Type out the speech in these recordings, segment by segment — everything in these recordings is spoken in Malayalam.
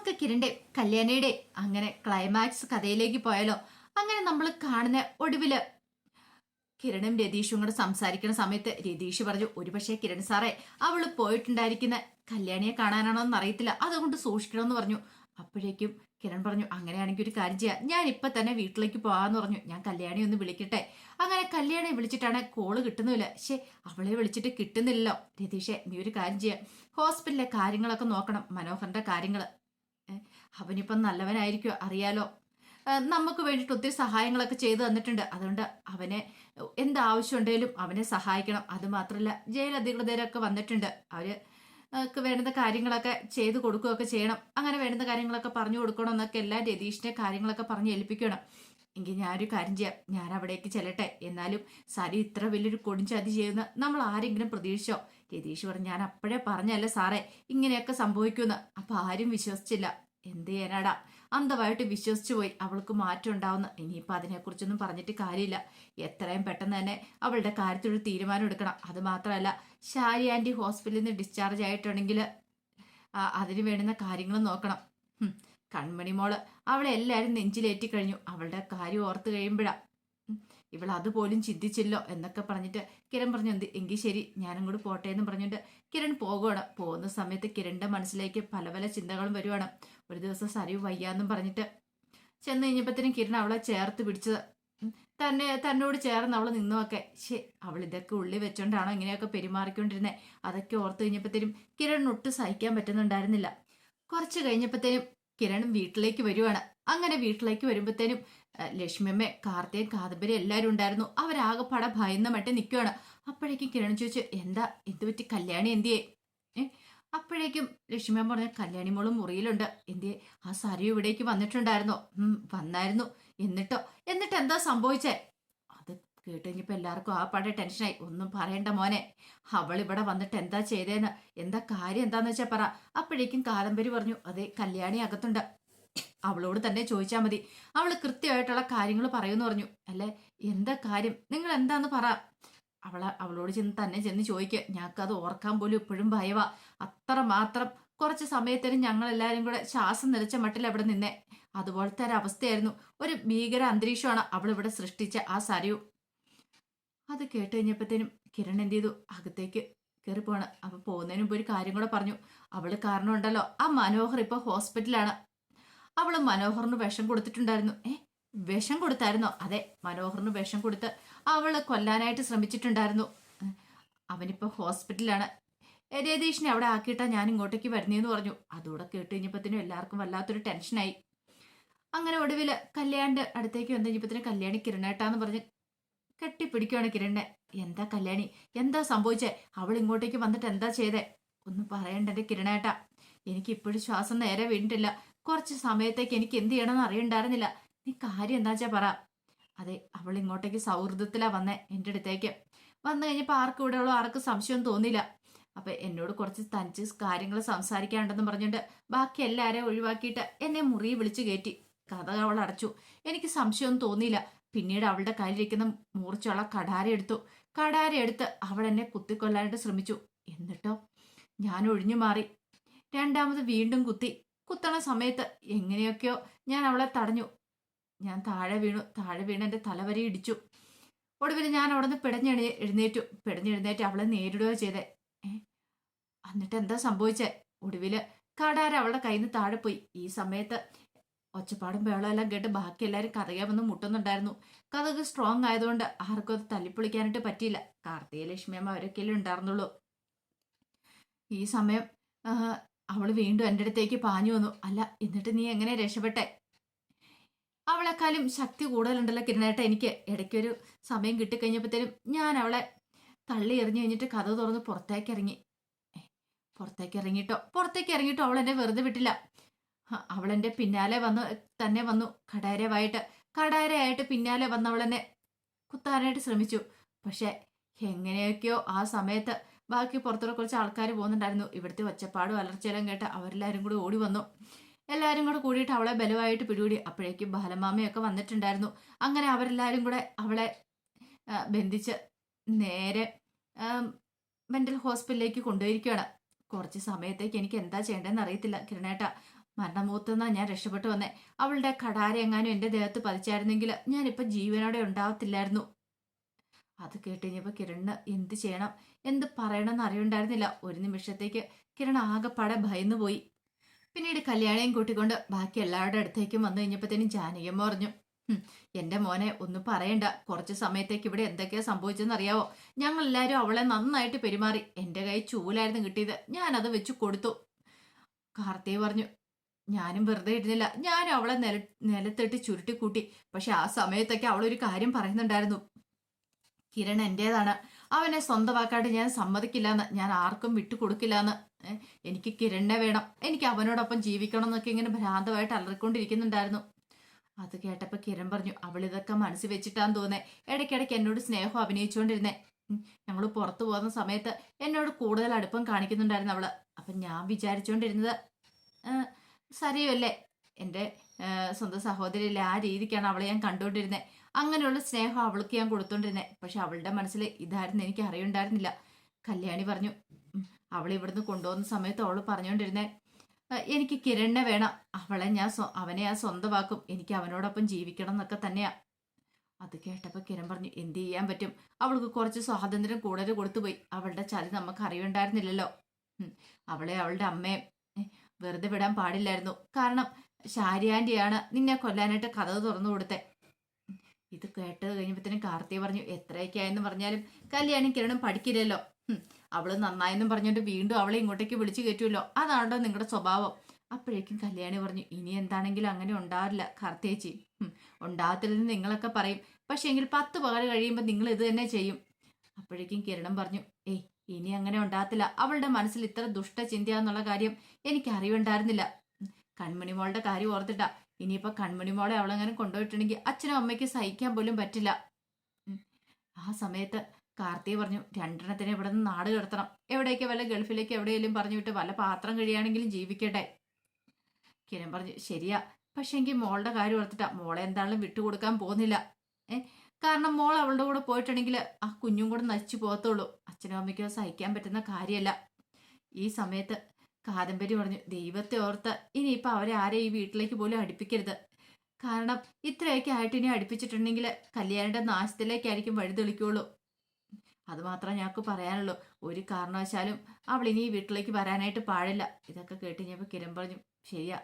നമുക്ക് കിരണിന്റെ കല്യാണിയുടെ അങ്ങനെ ക്ലൈമാക്സ് കഥയിലേക്ക് പോയാലോ. അങ്ങനെ നമ്മൾ കാണുന്ന ഒടുവില് കിരണും രതീഷും കൂടെ സംസാരിക്കുന്ന സമയത്ത് രതീഷ് പറഞ്ഞു, ഒരുപക്ഷെ കിരൺ സാറേ അവള് പോയിട്ടുണ്ടായിരിക്കുന്ന കല്യാണിയെ കാണാനാണോന്ന് അറിയത്തില്ല, അതുകൊണ്ട് സൂക്ഷിക്കണമെന്ന് പറഞ്ഞു. അപ്പോഴേക്കും കിരൺ പറഞ്ഞു, അങ്ങനെയാണെങ്കിൽ ഒരു കാര്യം ചെയ്യാം, ഞാൻ ഇപ്പൊ തന്നെ വീട്ടിലേക്ക് പോകാന്ന് പറഞ്ഞു. ഞാൻ കല്യാണി ഒന്ന് വിളിക്കട്ടെ. അങ്ങനെ കല്യാണിയെ വിളിച്ചിട്ടാണ് കോള് കിട്ടുന്നില്ല. പക്ഷേ അവളെ വിളിച്ചിട്ട് കിട്ടുന്നില്ലല്ലോ. രതീഷെ, നീ ഒരു കാര്യം ചെയ്യാം, ഹോസ്പിറ്റലിലെ കാര്യങ്ങളൊക്കെ നോക്കണം, മനോഹറിന്റെ കാര്യങ്ങള്. അവനിപ്പം നല്ലവനായിരിക്കും, അറിയാലോ. നമുക്ക് വേണ്ടിയിട്ട് ഒത്തിരി സഹായങ്ങളൊക്കെ ചെയ്തു തന്നിട്ടുണ്ട്. അതുകൊണ്ട് അവനെ എന്താവശ്യമുണ്ടെങ്കിലും അവനെ സഹായിക്കണം. അത് മാത്രമല്ല, ജയിൽ അധികൃതരൊക്കെ വന്നിട്ടുണ്ട്. അവര് വേണ്ടുന്ന കാര്യങ്ങളൊക്കെ ചെയ്തു കൊടുക്കുകയൊക്കെ ചെയ്യണം. അങ്ങനെ വേണ്ടുന്ന കാര്യങ്ങളൊക്കെ പറഞ്ഞു കൊടുക്കണം എന്നൊക്കെ എല്ലാ രതീഷിന്റെ കാര്യങ്ങളൊക്കെ പറഞ്ഞ് ഏൽപ്പിക്കണം. എങ്കിൽ ഞാനൊരു കാര്യം ചെയ്യാം, ഞാൻ അവിടേക്ക് ചെല്ലട്ടെ. എന്നാലും സരി ഇത്ര വലിയൊരു കൊടുംചതി ചെയ്യുന്ന നമ്മൾ ആരെങ്കിലും പ്രതീക്ഷിച്ചോ? രതീഷ് പറഞ്ഞു, ഞാൻ അപ്പോഴേ പറഞ്ഞല്ലേ സാറേ ഇങ്ങനെയൊക്കെ സംഭവിക്കുമെന്ന്. അപ്പൊ ആരും വിശ്വസിച്ചില്ല. എന്ത് ചെയ്യാനാടാ, അന്ധമായിട്ട് വിശ്വസിച്ചു പോയി. അവൾക്ക് മാറ്റം ഉണ്ടാവുന്ന. ഇനിയിപ്പോൾ അതിനെക്കുറിച്ചൊന്നും പറഞ്ഞിട്ട് കാര്യമില്ല. എത്രയും പെട്ടെന്ന് തന്നെ അവളുടെ കാര്യത്തിലൊരു തീരുമാനം എടുക്കണം. അത് മാത്രമല്ല, ഷാരി ആൻറ്റി ഹോസ്പിറ്റലിൽ നിന്ന് ഡിസ്ചാർജ് ആയിട്ടുണ്ടെങ്കിൽ അതിന് വേണ്ടുന്ന കാര്യങ്ങൾ നോക്കണം. കൺമണി മോള് അവളെ എല്ലാവരും നെഞ്ചിലേറ്റി കഴിഞ്ഞു. അവളുടെ കാര്യം ഓർത്ത് കഴിയുമ്പോഴാ ഇവൾ അതുപോലും ചിന്തിച്ചില്ലോ എന്നൊക്കെ പറഞ്ഞിട്ട് കിരൺ പറഞ്ഞു, എന്ത് എങ്കിൽ ശരി ഞാനും കൂടി പോട്ടെ എന്ന് പറഞ്ഞിട്ട് കിരൺ പോകുകയാണ്. പോകുന്ന സമയത്ത് കിരണിന്റെ മനസ്സിലേക്ക് പല പല ചിന്തകളും വരുവാണ്. ഒരു ദിവസം സരിവ് വയ്യാന്നും പറഞ്ഞിട്ട് ചെന്ന് കഴിഞ്ഞപ്പോഴത്തേനും കിരൺ അവളെ ചേർത്ത് പിടിച്ചത്. തന്നോട് ചേർന്ന് അവൾ നിന്നുമൊക്കെ. ശേ, അവൾ ഇതൊക്കെ ഉള്ളിൽ വെച്ചോണ്ടാണോ ഇങ്ങനെയൊക്കെ പെരുമാറിക്കൊണ്ടിരുന്നത്? അതൊക്കെ ഓർത്ത് കഴിഞ്ഞപ്പോഴത്തേനും കിരൺ ഒട്ടും സഹിക്കാൻ പറ്റുന്നുണ്ടായിരുന്നില്ല. കുറച്ച് കഴിഞ്ഞപ്പോഴത്തേനും കിരൺ വീട്ടിലേക്ക് വരുവാണ്. അങ്ങനെ വീട്ടിലേക്ക് വരുമ്പോഴത്തേനും ലക്ഷ്മിയമ്മ, കാർത്തികൻ, കാദംബരി എല്ലാവരും ഉണ്ടായിരുന്നു. അവരാകെപ്പാടെ ഭയന്ന മറ്റേ നിൽക്കുവാണ്. അപ്പോഴേക്കും കിരൺ ചോദിച്ചു, എന്താ എന്തുപറ്റി, കല്യാണി എന്തിയേ? അപ്പോഴേക്കും ലക്ഷ്മിയമ്മ പറഞ്ഞ, കല്യാണി മോളും മുറിയിലുണ്ട്. എന്തിയെ? ആ സരി ഇവിടേക്ക് വന്നിട്ടുണ്ടായിരുന്നോ? വന്നായിരുന്നു. എന്നിട്ട് എന്താ സംഭവിച്ചേ? അത് കേട്ട് കഴിഞ്ഞപ്പോ എല്ലാവർക്കും ആ പാടെ ടെൻഷനായി. ഒന്നും പറയണ്ട മോനെ, അവൾ ഇവിടെ വന്നിട്ട് എന്താ ചെയ്തേന്ന്, എന്താ കാര്യം എന്താന്ന് വെച്ചാ പറ. അപ്പോഴേക്കും കാദംബരി പറഞ്ഞു, അതെ കല്യാണി അകത്തുണ്ട്, അവളോട് തന്നെ ചോദിച്ചാൽ മതി, അവള് കൃത്യമായിട്ടുള്ള കാര്യങ്ങൾ പറയുമെന്ന് പറഞ്ഞു. അല്ലെ, എന്താ കാര്യം, നിങ്ങൾ എന്താന്ന് പറ. അവളോട് ചെന്ന് ചോദിക്കുക. ഞങ്ങൾക്കത് ഓർക്കാൻ പോലും ഇപ്പോഴും ഭയവാ. അത്ര മാത്രം കുറച്ച് സമയത്തേനും ഞങ്ങൾ എല്ലാവരും കൂടെ ശ്വാസം നിലച്ച മട്ടിൽ അവിടെ നിന്നേ. അതുപോലത്തെ ഒരു അവസ്ഥയായിരുന്നു. ഒരു ഭീകര അന്തരീക്ഷമാണ് അവൾ ഇവിടെ സൃഷ്ടിച്ച ആ സരയു. അത് കേട്ട് കഴിഞ്ഞപ്പോഴത്തേനും കിരൺ എന്ത് ചെയ്തു, അകത്തേക്ക് കയറി പോവാണ്. അപ്പൊ പോകുന്നതിന് മുമ്പ് ഒരു കാര്യം കൂടെ പറഞ്ഞു. അവള് കാരണം ഉണ്ടല്ലോ, ആ മനോഹർ ഇപ്പൊ ഹോസ്പിറ്റലാണ്. അവള് മനോഹറിന് വിഷം കൊടുത്തിട്ടുണ്ടായിരുന്നു. വിഷം കൊടുത്തായിരുന്നോ? അതെ, മനോഹറിന് വിഷം കൊടുത്ത് അവള് കൊല്ലാനായിട്ട് ശ്രമിച്ചിട്ടുണ്ടായിരുന്നു. അവനിപ്പോ ഹോസ്പിറ്റലാണ്. രതീഷിനെ അവിടെ ആക്കിയിട്ടാ ഞാൻ ഇങ്ങോട്ടേക്ക് വരുന്നേന്ന് പറഞ്ഞു. അതോടെ കേട്ട് കഴിഞ്ഞപ്പത്തിനും എല്ലാവർക്കും വല്ലാത്തൊരു ടെൻഷനായി. അങ്ങനെ ഒടുവില് കല്യാണിന്റെ അടുത്തേക്ക് വന്നു കഴിഞ്ഞപ്പത്തിനും കല്യാണി കിരണേട്ടാന്ന് പറഞ്ഞ് കെട്ടിപ്പിടിക്കുവാണ് കിരണിനെ. എന്താ കല്യാണി, എന്താ സംഭവിച്ചേ? അവൾ ഇങ്ങോട്ടേക്ക് വന്നിട്ട് എന്താ ചെയ്തേ? ഒന്നും പറയണ്ട എന്റെ കിരണേട്ടാ, എനിക്ക് ഇപ്പോഴും ശ്വാസം നേരെ വീണിട്ടില്ല. കുറച്ച് സമയത്തേക്ക് എനിക്ക് എന്ത് ചെയ്യണമെന്ന് അറിയണ്ടായിരുന്നില്ല. നീ കാര്യം എന്താച്ചാ പറ. അതെ, അവൾ ഇങ്ങോട്ടേക്ക് സൗഹൃദത്തിലാ വന്നേ എൻ്റെ അടുത്തേക്ക്. വന്നു കഴിഞ്ഞപ്പോൾ ആർക്കും ഇവിടെ ഉള്ള ആർക്കും സംശയം തോന്നിയില്ല. അപ്പൊ എന്നോട് കുറച്ച് തനിച്ച് കാര്യങ്ങൾ സംസാരിക്കാണ്ടെന്ന് പറഞ്ഞിട്ട് ബാക്കി എല്ലാരെയും ഒഴിവാക്കിയിട്ട് എന്നെ മുറി വിളിച്ചു കയറ്റി. കഥ അവൾ അടച്ചു. എനിക്ക് സംശയമൊന്നും തോന്നിയില്ല. പിന്നീട് അവളുടെ കയ്യിലിരിക്കുന്ന മൂർച്ചയുള്ള കടാര എടുത്ത് അവൾ എന്നെ കുത്തിക്കൊല്ലാനായിട്ട് ശ്രമിച്ചു. എന്നിട്ടോ ഞാൻ ഒഴിഞ്ഞു മാറി. രണ്ടാമത് വീണ്ടും കുത്തണ സമയത്ത് എങ്ങനെയൊക്കെയോ ഞാൻ അവളെ തടഞ്ഞു. ഞാൻ താഴെ വീണ് എൻ്റെ തലവരി ഇടിച്ചു. ഒടുവിൽ ഞാൻ അവിടെ നിന്ന് പിടഞ്ഞെഴുന്നേറ്റ് അവളെ നേരിടുകയോ ചെയ്തേ. എന്നിട്ട് എന്താ സംഭവിച്ചേ? ഒടുവില് കടാര അവളുടെ കയ്യിൽ നിന്ന് താഴെ പോയി. ഈ സമയത്ത് ഒച്ചപ്പാടും ബഹളം എല്ലാം കേട്ട് ബാക്കി എല്ലാവരും കഥകെ മുട്ടുന്നുണ്ടായിരുന്നു. കഥക് സ്ട്രോങ് ആയതുകൊണ്ട് ആർക്കും അത് തല്ലിപ്പൊളിക്കാനായിട്ട് പറ്റിയില്ല. കാർത്തിക, ലക്ഷ്മിയമ്മ അവരൊക്കെയല്ലേ ഉണ്ടായിരുന്നുള്ളൂ. ഈ സമയം അവള് വീണ്ടും എൻ്റെ അടുത്തേക്ക് പാഞ്ഞു വന്നു. അല്ല, എന്നിട്ട് നീ എങ്ങനെ രക്ഷപ്പെട്ടെ? അവളെക്കാളും ശക്തി കൂടുതലുണ്ടല്ലോ കിരണേട്ട എനിക്ക്. ഇടയ്ക്കൊരു സമയം കിട്ടിക്കഴിഞ്ഞപ്പോഴത്തേനും ഞാൻ അവളെ തള്ളി എറിഞ്ഞു കഴിഞ്ഞിട്ട് കഥ തുറന്ന് പുറത്തേക്ക് ഇറങ്ങിട്ടോ അവൾ എന്നെ വെറുതെ വിട്ടില്ല. അവളെന്റെ പിന്നാലെ വന്നു കടാരയായിട്ട് പിന്നാലെ വന്ന് അവളെന്നെ കുത്താനായിട്ട് ശ്രമിച്ചു. പക്ഷെ എങ്ങനെയൊക്കെയോ ആ സമയത്ത് ബാക്കി പുറത്തുള്ള കുറച്ച് ആൾക്കാർ പോകുന്നുണ്ടായിരുന്നു. ഇവിടുത്തെ ഒച്ചപ്പാടും അലർച്ചയെല്ലാം കേട്ട് അവരെല്ലാവരും കൂടി ഓടി വന്നു. എല്ലാവരും കൂടെ കൂടിയിട്ട് അവളെ ബലമായിട്ട് പിടികൂടി. അപ്പോഴേക്കും ബാലമാമയൊക്കെ വന്നിട്ടുണ്ടായിരുന്നു. അങ്ങനെ അവരെല്ലാവരും കൂടെ അവളെ ബന്ധിച്ച് നേരെ മെന്റൽ ഹോസ്പിറ്റലിലേക്ക് കൊണ്ടുപോയിരിക്കുകയാണ്. കുറച്ച് സമയത്തേക്ക് എനിക്ക് എന്താ ചെയ്യേണ്ടതെന്ന് അറിയത്തില്ല കിരണേട്ട. മരണമുഹൂർത്തന്നാ ഞാൻ രക്ഷപ്പെട്ടു വന്നേ. അവളുടെ കടാര എങ്ങാനും എന്റെ ദേഹത്ത് പതിച്ചായിരുന്നെങ്കിൽ ഞാനിപ്പോ ജീവനോടെ ഉണ്ടാവത്തില്ലായിരുന്നു. അത് കേട്ടുകഴിഞ്ഞപ്പോ കിരണിന് എന്ത് ചെയ്യണം എന്ത് പറയണമെന്ന് അറിയണ്ടായിരുന്നില്ല. ഒരു നിമിഷത്തേക്ക് കിരൺ ആകെപ്പാടെ ഭയന്നു പോയി. പിന്നീട് കല്യാണിയും കൂട്ടിക്കൊണ്ട് ബാക്കി എല്ലാവരുടെ അടുത്തേക്കും വന്നു കഴിഞ്ഞപ്പോഴത്തേനും ജാനകിയമ്മ പറഞ്ഞു, എന്റെ മോനെ ഒന്നും പറയണ്ട. കുറച്ച് സമയത്തേക്ക് ഇവിടെ എന്തൊക്കെയാ സംഭവിച്ചെന്ന് അറിയാവോ? ഞങ്ങൾ എല്ലാവരും അവളെ നന്നായിട്ട് പെരുമാറി. എന്റെ കൈ ചൂലായിരുന്നു കിട്ടിയത്, ഞാനത് വെച്ച് കൊടുത്തു. കാർത്തിക പറഞ്ഞു, ഞാനും വെറുതെ ഇരുന്നില്ല, ഞാനും അവളെ നിലത്തിട്ട് ചുരുട്ടി കൂട്ടി. പക്ഷെ ആ സമയത്തൊക്കെ അവളൊരു കാര്യം പറയുന്നുണ്ടായിരുന്നു, കിരൺ എന്റേതാണ്, അവനെ സ്വന്തമാക്കാണ്ട് ഞാൻ സമ്മതിക്കില്ലാന്ന്, ഞാൻ ആർക്കും വിട്ടുകൊടുക്കില്ലാന്ന്. എനിക്ക് കിരണിനെ വേണം, എനിക്ക് അവനോടൊപ്പം ജീവിക്കണം എന്നൊക്കെ ഇങ്ങനെ ഭ്രാന്തമായിട്ട് അലറിക്കൊണ്ടിരിക്കുന്നുണ്ടായിരുന്നു. അത് കേട്ടപ്പോ കിരൺ പറഞ്ഞു, അവൾ ഇതൊക്കെ മനസ്സിൽ വെച്ചിട്ടാന്ന് തോന്നേ, ഇടയ്ക്കിടയ്ക്ക് എന്നോട് സ്നേഹം അഭിനയിച്ചുകൊണ്ടിരുന്നേ. ഞങ്ങൾ പുറത്തു പോകുന്ന സമയത്ത് എന്നോട് കൂടുതൽ അടുപ്പം കാണിക്കുന്നുണ്ടായിരുന്നു അവള്. അപ്പൊ ഞാൻ വിചാരിച്ചുകൊണ്ടിരുന്നത് സരിയല്ലേ, എൻ്റെ സ്വന്തം സഹോദരിയല്ലേ, ആ രീതിക്കാണ് അവളെ ഞാൻ കണ്ടുകൊണ്ടിരുന്നത്. അങ്ങനെയുള്ള സ്നേഹം അവൾക്ക് ഞാൻ കൊടുത്തോണ്ടിരുന്നത്. പക്ഷെ അവളുടെ മനസ്സിൽ ഇതായിരുന്നു എനിക്ക് അറിയുണ്ടായിരുന്നില്ല. കല്യാണി പറഞ്ഞു, അവളെ ഇവിടുന്ന് കൊണ്ടുപോകുന്ന സമയത്ത് അവൾ പറഞ്ഞുകൊണ്ടിരുന്നേ, എനിക്ക് കിരണിനെ വേണം, അവനെ ഞാൻ സ്വന്തമാക്കും, എനിക്ക് അവനോടൊപ്പം ജീവിക്കണം എന്നൊക്കെ തന്നെയാ. അത് കേട്ടപ്പോൾ കിരൺ പറഞ്ഞു, എന്ത് ചെയ്യാൻ പറ്റും, അവൾക്ക് കുറച്ച് സ്വാതന്ത്ര്യം കൂടുതൽ കൊടുത്തുപോയി. അവളുടെ ചതി നമുക്ക് അറിയുണ്ടായിരുന്നില്ലല്ലോ. അവളെ അവളുടെ അമ്മയെ വെറുതെ വിടാൻ പാടില്ലായിരുന്നു. കാരണം ശാരി ആന്റിയാണ് നിന്നെ കൊല്ലാനായിട്ട് കഥ തുറന്നു കൊടുത്തേ. ഇത് കേട്ടത് കഴിഞ്ഞപ്പോഴത്തേനും കാർത്തിക പറഞ്ഞു, എത്രയൊക്കെ ആയെന്ന് പറഞ്ഞാലും കല്യാണി കിരണും പഠിക്കില്ലല്ലോ. അവള് നന്നായെന്നും പറഞ്ഞോണ്ട് വീണ്ടും അവളെ ഇങ്ങോട്ടേക്ക് വിളിച്ചു കയറ്റുമല്ലോ, അതാണല്ലോ നിങ്ങളുടെ സ്വഭാവം. അപ്പോഴേക്കും കല്യാണി പറഞ്ഞു, ഇനി എന്താണെങ്കിലും അങ്ങനെ ഉണ്ടാവില്ല കാർത്തിയേച്ചി, ഉണ്ടാകത്തില്ലെന്ന് നിങ്ങളൊക്കെ പറയും, പക്ഷെ എങ്കിൽ 10 പകൽ കഴിയുമ്പോൾ നിങ്ങൾ ഇത് തന്നെ ചെയ്യും. അപ്പോഴേക്കും കിരണം പറഞ്ഞു, ഏയ് ഇനി അങ്ങനെ ഉണ്ടാകത്തില്ല, അവളുടെ മനസ്സിൽ ഇത്ര ദുഷ്ടചിന്തയാന്നുള്ള കാര്യം എനിക്ക് അറിവുണ്ടായിരുന്നില്ല. കൺമണിമോളുടെ കാര്യം ഓർത്തിട്ടാ. ഇനിയിപ്പോ കൺമണിമോളെ അവളങ്ങനെ കൊണ്ടുപോയിട്ടുണ്ടെങ്കിൽ അച്ഛനും അമ്മയ്ക്ക് സഹിക്കാൻ പോലും പറ്റില്ല. ആ സമയത്ത് കാർത്തിക പറഞ്ഞു, രണ്ടെണ്ണത്തിനെ ഇവിടെ നിന്ന് നാട് കടത്തണം, എവിടേക്ക് വല്ല ഗൾഫിലേക്ക് എവിടെയെങ്കിലും പറഞ്ഞു വിട്ട് വല്ല പാത്രം കഴിയാണെങ്കിലും ജീവിക്കട്ടെ. കിരൺ പറഞ്ഞു, ശരിയാ, പക്ഷെ എങ്കിൽ മോളുടെ കാര്യം ഓർത്തിട്ടാ, മോളെ എന്തായാലും വിട്ടുകൊടുക്കാൻ പോകുന്നില്ല. കാരണം മോൾ അവളുടെ കൂടെ പോയിട്ടുണ്ടെങ്കിൽ ആ കുഞ്ഞും കൂടെ നശിച്ചു പോകത്തുള്ളൂ. അച്ഛനും അമ്മയ്ക്കോ സഹിക്കാൻ പറ്റുന്ന കാര്യമല്ല. ഈ സമയത്ത് കാദംബരി പറഞ്ഞു, ദൈവത്തെ ഓർത്ത് ഇനിയിപ്പോൾ അവരെ ആരെ ഈ വീട്ടിലേക്ക് പോലും അടുപ്പിക്കരുത്. കാരണം ഇത്രയൊക്കെ ആയിട്ട് ഇനി അടുപ്പിച്ചിട്ടുണ്ടെങ്കിൽ കല്യാണിയുടെ നാശത്തിലേക്കായിരിക്കും വഴിതെളിക്കുള്ളൂ. അതുമാത്രം ഞങ്ങൾക്ക് പറയാനുള്ളൂ. ഒരു കാരണവശാലും അവൾ ഇനി ഈ വീട്ടിലേക്ക് വരാനായിട്ട് പാടില്ല. ഇതൊക്കെ കേട്ട് കഴിഞ്ഞപ്പോൾ കിരൺ പറഞ്ഞു, ശരിയാ,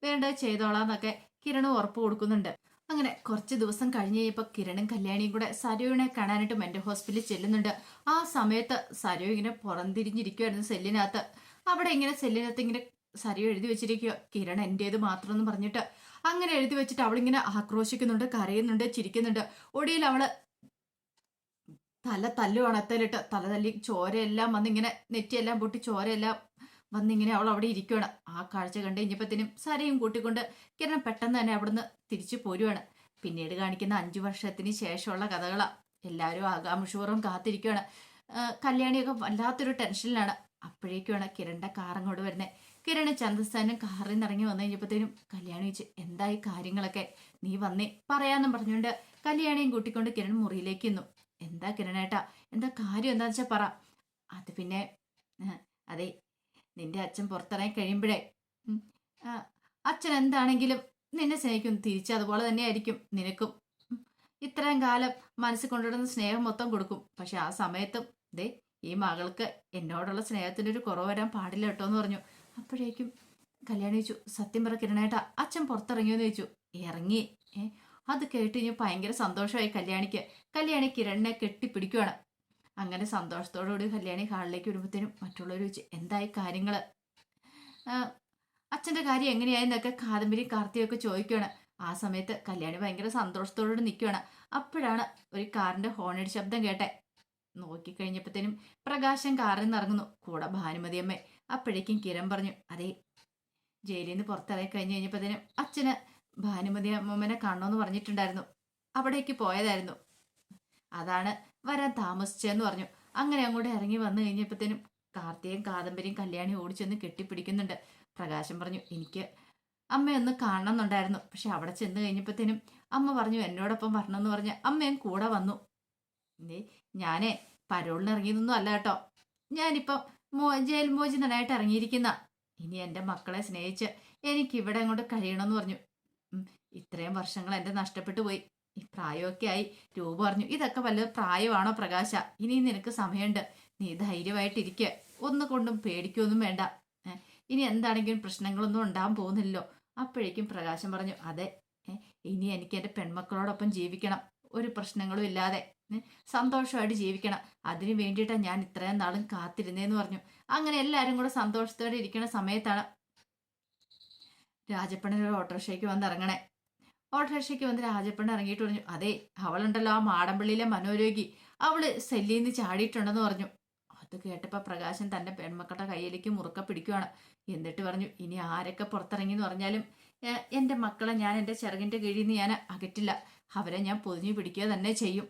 വേണ്ടത് ചെയ്തോളാന്നൊക്കെ കിരണും ഉറപ്പ് കൊടുക്കുന്നുണ്ട്. അങ്ങനെ കുറച്ച് ദിവസം കഴിഞ്ഞ് കഴിഞ്ഞപ്പോൾ കിരണും കല്യാണിയും കൂടെ സരയുവിനെ കാണാനായിട്ട് മെന്റൽ ഹോസ്പിറ്റലിൽ ചെല്ലുന്നുണ്ട്. ആ സമയത്ത് സരയു ഇങ്ങനെ പുറംതിരിഞ്ഞിരിക്കുമായിരുന്നു സെല്ലിനകത്ത്. അവിടെ ഇങ്ങനെ സെല്ലിനകത്ത് ഇങ്ങനെ സരയു എഴുതി വെച്ചിരിക്കുക, കിരൺ എന്റേത് മാത്രം എന്ന് പറഞ്ഞിട്ട്. അങ്ങനെ എഴുതി വെച്ചിട്ട് അവളിങ്ങനെ ആക്രോശിക്കുന്നുണ്ട്, കരയുന്നുണ്ട്, ചിരിക്കുന്നുണ്ട്. ഒടിയിൽ അവള് തല തല്ലുവാണ്, എത്തലിട്ട് തല തല്ലി ചോരയെല്ലാം വന്നിങ്ങനെ നെറ്റിയെല്ലാം പൊട്ടി ചോരയെല്ലാം വന്നിങ്ങനെ അവൾ അവിടെ ഇരിക്കുകയാണ്. ആ കാഴ്ച കണ്ട് കഴിഞ്ഞപ്പത്തിനും സരയും കൂട്ടിക്കൊണ്ട് കിരൺ പെട്ടെന്ന് തന്നെ അവിടുന്ന് തിരിച്ചു പോരുവാണ്. പിന്നീട് കാണിക്കുന്ന 5 വർഷത്തിന് ശേഷമുള്ള കഥകളാ. എല്ലാവരും ആകാംക്ഷപൂർവ്വം കാത്തിരിക്കുകയാണ്. കല്യാണിയൊക്കെ വല്ലാത്തൊരു ടെൻഷനിലാണ്. അപ്പോഴേക്കുമാണ് കിരണിന്റെ കാർ അങ്ങോട്ട് വരുന്നത്. കിരണ് ചന്ദ്രസ്ഥാനും കാറിൽ നിന്ന് ഇറങ്ങി വന്നു കഴിഞ്ഞപ്പോഴത്തേനും കല്യാണി വെച്ച്, എന്തായി കാര്യങ്ങളൊക്കെ, നീ വന്നേ പറയാന്നും പറഞ്ഞുകൊണ്ട് കല്യാണിയും കൂട്ടിക്കൊണ്ട് കിരൺ മുറിയിലേക്ക് നിന്നു. എന്താ കിരണേട്ടാ, എന്താ കാര്യം എന്താ വെച്ചാ പറ. അത് പിന്നെ അതെ, നിന്റെ അച്ഛൻ പുറത്തിറങ്ങി കഴിയുമ്പോഴേ അച്ഛൻ എന്താണെങ്കിലും നിന്നെ സ്നേഹിക്കും, തിരിച്ചതുപോലെ തന്നെ ആയിരിക്കും നിനക്കും. ഇത്രയും കാലം മനസ്സിൽ കൊണ്ടുവരുന്ന സ്നേഹം മൊത്തം കൊടുക്കും. പക്ഷെ ആ സമയത്തും ദേ ഈ മകൾക്ക് എന്നോടുള്ള സ്നേഹത്തിന്റെ ഒരു കുറവ് വരാൻ പാടില്ല കേട്ടോ എന്ന് പറഞ്ഞു. അപ്പോഴേക്കും കല്യാണി ചോദിച്ചു, സത്യം പറ കിരണേട്ടാ, അച്ഛൻ പുറത്തിറങ്ങിയോന്ന് ചോദിച്ചു. ഇറങ്ങി. അത് കേട്ട് കഴിഞ്ഞ് ഭയങ്കര സന്തോഷമായി കല്യാണിക്ക്. കല്യാണി കിരണിനെ കെട്ടിപ്പിടിക്കുവാണ്. അങ്ങനെ സന്തോഷത്തോടുകൂടി കല്യാണി ഹാളിലേക്ക് വരുമ്പോഴത്തേനും മറ്റുള്ളവർ ചോദിച്ചു, എന്തായി കാര്യങ്ങള്, അച്ഛന്റെ കാര്യം എങ്ങനെയായെന്നൊക്കെ കാദംബരി കാർത്തിയൊക്കെ ചോദിക്കുകയാണ്. ആ സമയത്ത് കല്യാണി ഭയങ്കര സന്തോഷത്തോടുകൂടി നിൽക്കുകയാണ്. അപ്പോഴാണ് ഒരു കാറിന്റെ ഹോണടി ശബ്ദം കേട്ടെ. നോക്കിക്കഴിഞ്ഞപ്പോഴത്തേനും പ്രകാശൻ കാറിൽ നിന്ന് ഇറങ്ങുന്നു, കൂടെ ഭാനുമതി അമ്മ. അപ്പോഴേക്കും കിരൺ പറഞ്ഞു, അതെ, ജയിലിൽ നിന്ന് പുറത്തിറങ്ങി കഴിഞ്ഞ് കഴിഞ്ഞപ്പോഴത്തേനും അച്ഛന് ഭാനുമതി അമ്മമ്മനെ കാണണമെന്ന് പറഞ്ഞിട്ടുണ്ടായിരുന്നു, അവിടേക്ക് പോയതായിരുന്നു, അതാണ് വരാൻ താമസിച്ചതെന്ന് പറഞ്ഞു. അങ്ങനെ അങ്ങോട്ട് ഇറങ്ങി വന്നു കഴിഞ്ഞപ്പോഴത്തേനും കാർത്തികയും കാദംബരിയും കല്യാണി ഓടിച്ചെന്ന് കെട്ടിപ്പിടിക്കുന്നുണ്ട്. പ്രകാശം പറഞ്ഞു, എനിക്ക് അമ്മയൊന്ന് കാണണമെന്നുണ്ടായിരുന്നു, പക്ഷെ അവിടെ ചെന്ന് കഴിഞ്ഞപ്പോഴത്തേനും അമ്മ പറഞ്ഞു എന്നോടൊപ്പം വരണമെന്ന് പറഞ്ഞ് അമ്മയും കൂടെ വന്നു. ഞാനേ പരോളിന് ഇറങ്ങിയതൊന്നും അല്ല കേട്ടോ, ഞാനിപ്പം ജയിൽ മോചിതനായിട്ട് ഇറങ്ങിയിരിക്കുന്ന. ഇനി എൻ്റെ മക്കളെ സ്നേഹിച്ച് എനിക്ക് ഇവിടെ അങ്ങോട്ട് കഴിയണമെന്ന് പറഞ്ഞു. ഉം, ഇത്രയും വർഷങ്ങൾ എൻ്റെ നഷ്ടപ്പെട്ടു പോയി. ഈ പ്രായമൊക്കെ ആയി. രൂപ പറഞ്ഞു, ഇതൊക്കെ വല്ല പ്രായമാണോ പ്രകാശ? ഇനി നിനക്ക് സമയമുണ്ട്. നീ ധൈര്യമായിട്ടിരിക്കുക. ഒന്നുകൊണ്ടും പേടിക്കൊന്നും വേണ്ട. ഏ, ഇനി എന്താണെങ്കിലും പ്രശ്നങ്ങളൊന്നും ഉണ്ടാകാൻ പോകുന്നില്ലല്ലോ. അപ്പോഴേക്കും പ്രകാശം പറഞ്ഞു, അതെ, ഏ, ഇനി എനിക്ക് എൻ്റെ പെൺമക്കളോടൊപ്പം ജീവിക്കണം. ഒരു പ്രശ്നങ്ങളും ഇല്ലാതെ സന്തോഷമായിട്ട് ജീവിക്കണം. അതിനു വേണ്ടിയിട്ടാണ് ഞാൻ ഇത്രയും നാളും കാത്തിരുന്നേന്ന് പറഞ്ഞു. അങ്ങനെ എല്ലാവരും കൂടെ സന്തോഷത്തോടെ ഇരിക്കുന്ന സമയത്താണ് രാജപ്പണ്ണൻ ഒരു ഓട്ടോറിക്ഷയ്ക്ക് വന്ന് ഇറങ്ങണേ. ഓട്ടോറിക്ഷയ്ക്ക് വന്ന് രാജപ്പണ്ണൻ ഇറങ്ങിയിട്ട് പറഞ്ഞു, അതെ, അവളുണ്ടല്ലോ ആ മാടമ്പള്ളിയിലെ മനോരോഗി, അവള് സെല്ലിന്ന് ചാടിയിട്ടുണ്ടെന്ന് പറഞ്ഞു. അത് കേട്ടപ്പോൾ പ്രകാശൻ തന്റെ പെൺമക്കളുടെ കയ്യിലേക്ക് മുറുക്ക പിടിക്കുവാണ്. എന്നിട്ട് പറഞ്ഞു, ഇനി ആരൊക്കെ പുറത്തിറങ്ങി എന്ന് പറഞ്ഞാലും എൻ്റെ മക്കളെ ഞാൻ എൻ്റെ ചിറകിൻ്റെ കീഴിൽ നിന്ന് ഞാൻ അകറ്റില്ല. അവരെ ഞാൻ പൊതിഞ്ഞു പിടിക്കുക തന്നെ ചെയ്യും.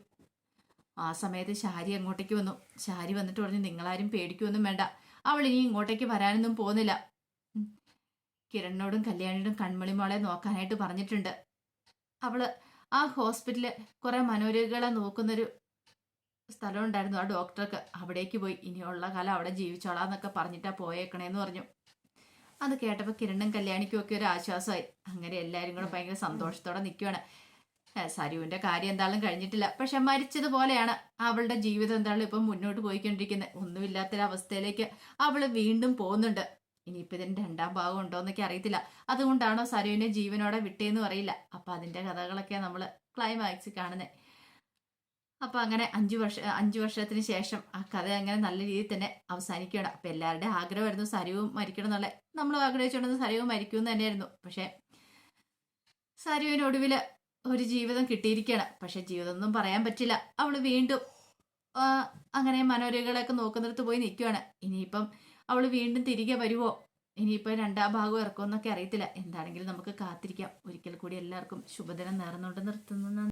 ആ സമയത്ത് ശാരി അങ്ങോട്ടേക്ക് വന്നു. ശാരി വന്നിട്ട് പറഞ്ഞു, നിങ്ങളാരും പേടിക്കൊന്നും വേണ്ട, അവൾ ഇനി ഇങ്ങോട്ടേക്ക് വരാനൊന്നും പോകുന്നില്ല. കിരണിനോടും കല്യാണിയോടും കൺമണി മോളെ നോക്കാനായിട്ട് പറഞ്ഞിട്ടുണ്ട്. അവള് ആ ഹോസ്പിറ്റലിൽ കുറെ മനോരോഗികളെ നോക്കുന്നൊരു സ്ഥലം ഉണ്ടായിരുന്നു ആ ഡോക്ടർക്ക്. അവിടേക്ക് പോയി ഇനിയുള്ള കാലം അവിടെ ജീവിച്ചോളാന്നൊക്കെ പറഞ്ഞിട്ടാ പോയേക്കണേന്ന് പറഞ്ഞു. അത് കേട്ടപ്പോൾ കിരണും കല്യാണിക്കും ഒക്കെ ഒരു ആശ്വാസമായി. അങ്ങനെ എല്ലാവരും കൂടെ ഭയങ്കര സന്തോഷത്തോടെ നിൽക്കുകയാണ്. സരുവിന്റെ കാര്യം എന്തായാലും കഴിഞ്ഞിട്ടില്ല. പക്ഷെ മരിച്ചതുപോലെയാണ് അവളുടെ ജീവിതം എന്തായാലും ഇപ്പം മുന്നോട്ട് പോയിക്കൊണ്ടിരിക്കുന്നത്. ഒന്നുമില്ലാത്തൊരവസ്ഥയിലേക്ക് അവള് വീണ്ടും പോകുന്നുണ്ട്. ഇനിയിപ്പോൾ ഇതിന് രണ്ടാം ഭാഗം ഉണ്ടോന്നൊക്കെ അറിയത്തില്ല. അതുകൊണ്ടാണോ സരുവിനെ ജീവനോടെ വിട്ടേന്നും അറിയില്ല. അപ്പൊ അതിന്റെ കഥകളൊക്കെ നമ്മൾ ക്ലൈമാക്സ് കാണുന്നത്. അപ്പൊ അങ്ങനെ 5 വർഷത്തിന് ശേഷം ആ കഥ അങ്ങനെ നല്ല രീതിയിൽ തന്നെ അവസാനിക്കുകയാണ്. അപ്പൊ എല്ലാവരുടെയും ആഗ്രഹമായിരുന്നു സരുവും മരിക്കണം എന്നുള്ള. നമ്മൾ ആഗ്രഹിച്ചുകൊണ്ടിരുന്ന സരുവും മരിക്കുമെന്ന് തന്നെയായിരുന്നു. പക്ഷെ സരുവിന് ഒടുവില് ഒരു ജീവിതം കിട്ടിയിരിക്കുകയാണ്. പക്ഷെ ജീവിതം ഒന്നും പറയാൻ പറ്റില്ല. അവള് വീണ്ടും ആ, അങ്ങനെ മനോരോഗികളെയൊക്കെ നോക്കുന്നിടത്ത് പോയി നിൽക്കുകയാണ്. ഇനിയിപ്പം അവള് വീണ്ടും തിരികെ വരുവോ, ഇനിയിപ്പം രണ്ടാം ഭാഗം ഇറക്കുമെന്നൊക്കെ അറിയത്തില്ല. എന്താണെങ്കിലും നമുക്ക് കാത്തിരിക്കാം. ഒരിക്കൽ കൂടി എല്ലാവർക്കും ശുഭദിനം നേർന്നുകൊണ്ട് നിർത്തുന്നു.